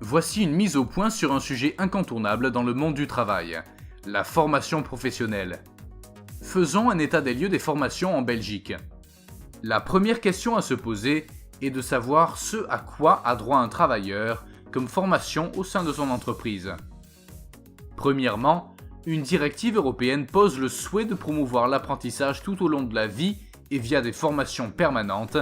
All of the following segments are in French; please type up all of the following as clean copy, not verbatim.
Voici une mise au point sur un sujet incontournable dans le monde du travail, la formation professionnelle. Faisons un état des lieux des formations en Belgique. La première question à se poser est de savoir ce à quoi a droit un travailleur comme formation au sein de son entreprise. Premièrement, une directive européenne pose le souhait de promouvoir l'apprentissage tout au long de la vie et via des formations permanentes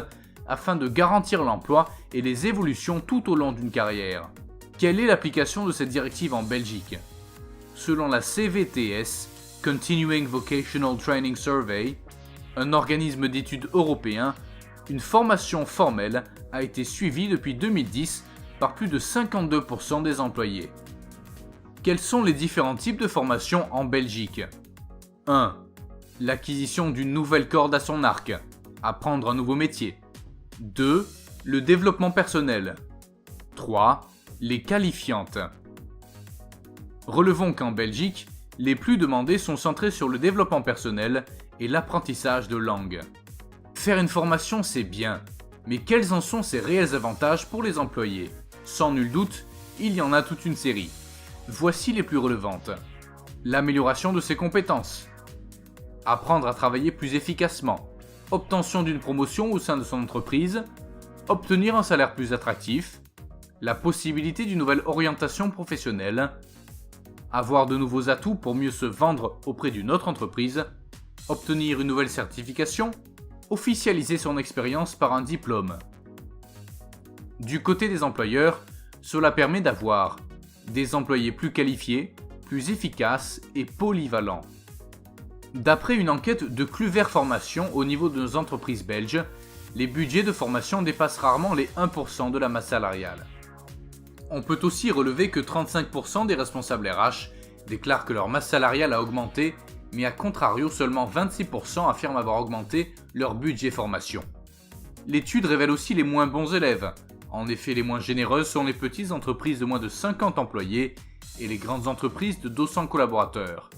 afin de garantir l'emploi et les évolutions tout au long d'une carrière. Quelle est l'application de cette directive en Belgique ? Selon la CVTS, Continuing Vocational Training Survey, un organisme d'études européen, une formation formelle a été suivie depuis 2010 par plus de 52% des employés. Quels sont les différents types de formations en Belgique ? 1. L'acquisition d'une nouvelle corde à son arc, apprendre un nouveau métier. 2. Le développement personnel. 3. Les qualifiantes. Relevons qu'en Belgique, les plus demandés sont centrés sur le développement personnel et l'apprentissage de langues. Faire une formation, c'est bien, mais quels en sont ses réels avantages pour les employés ? Sans nul doute, il y en a toute une série. Voici les plus relevantes. L'amélioration de ses compétences. Apprendre à travailler plus efficacement. Obtention d'une promotion au sein de son entreprise. Obtenir un salaire plus attractif. La possibilité d'une nouvelle orientation professionnelle. Avoir de nouveaux atouts pour mieux se vendre auprès d'une autre entreprise. Obtenir une nouvelle certification. Officialiser son expérience par un diplôme. Du côté des employeurs, cela permet d'avoir des employés plus qualifiés, plus efficaces et polyvalents. D'après une enquête de Kluwer Formation au niveau de nos entreprises belges, les budgets de formation dépassent rarement les 1% de la masse salariale. On peut aussi relever que 35% des responsables RH déclarent que leur masse salariale a augmenté, mais à contrario, seulement 26% affirment avoir augmenté leur budget formation. L'étude révèle aussi les moins bons élèves. En effet, les moins généreuses sont les petites entreprises de moins de 50 employés et les grandes entreprises de 200 collaborateurs.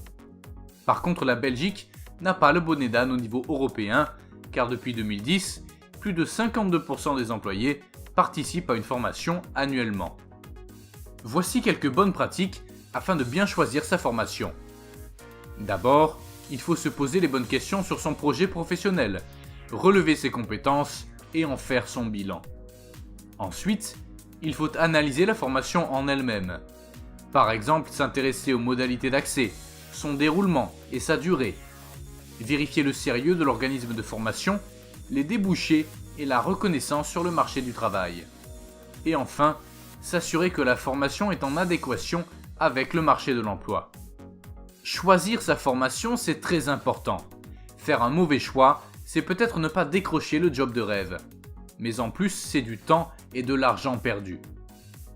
Par contre, la Belgique n'a pas le bonnet d'âne au niveau européen, car depuis 2010, plus de 52% des employés participent à une formation annuellement. Voici quelques bonnes pratiques afin de bien choisir sa formation. D'abord, il faut se poser les bonnes questions sur son projet professionnel, relever ses compétences et en faire son bilan. Ensuite, il faut analyser la formation en elle-même. Par exemple, s'intéresser aux modalités d'accès, son déroulement et sa durée. Vérifier le sérieux de l'organisme de formation, les débouchés et la reconnaissance sur le marché du travail. Et enfin, s'assurer que la formation est en adéquation avec le marché de l'emploi. Choisir sa formation, c'est très important. Faire un mauvais choix, c'est peut-être ne pas décrocher le job de rêve. Mais en plus, c'est du temps et de l'argent perdu.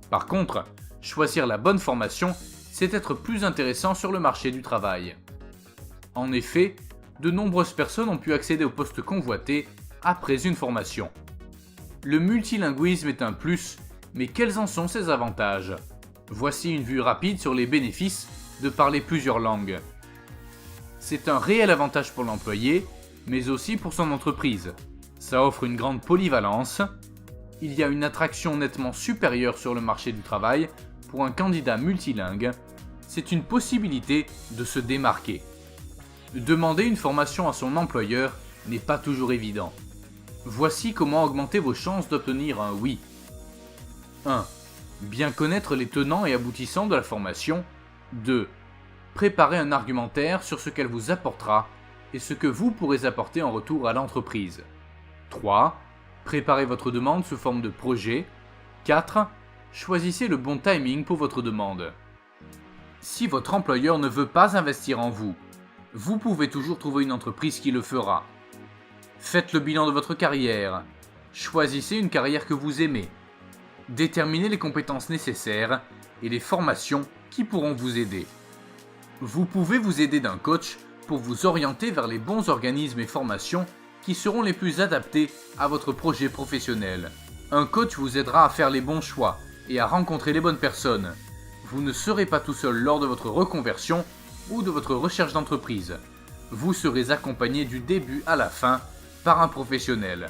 Par contre, choisir la bonne formation, c'est être plus intéressant sur le marché du travail. En effet, de nombreuses personnes ont pu accéder au poste convoité après une formation. Le multilinguisme est un plus, mais quels en sont ses avantages ? Voici une vue rapide sur les bénéfices de parler plusieurs langues. C'est un réel avantage pour l'employé, mais aussi pour son entreprise. Ça offre une grande polyvalence. Il y a une attraction nettement supérieure sur le marché du travail pour un candidat multilingue. C'est une possibilité de se démarquer. Demander une formation à son employeur n'est pas toujours évident. Voici comment augmenter vos chances d'obtenir un oui. 1. Bien connaître les tenants et aboutissants de la formation. 2. Préparer un argumentaire sur ce qu'elle vous apportera et ce que vous pourrez apporter en retour à l'entreprise. 3. Préparez votre demande sous forme de projet. 4. Choisissez le bon timing pour votre demande. Si votre employeur ne veut pas investir en vous, vous pouvez toujours trouver une entreprise qui le fera. Faites le bilan de votre carrière. Choisissez une carrière que vous aimez. Déterminez les compétences nécessaires et les formations qui pourront vous aider. Vous pouvez vous aider d'un coach pour vous orienter vers les bons organismes et formations qui seront les plus adaptés à votre projet professionnel. Un coach vous aidera à faire les bons choix et à rencontrer les bonnes personnes. Vous ne serez pas tout seul lors de votre reconversion ou de votre recherche d'entreprise. Vous serez accompagné du début à la fin par un professionnel.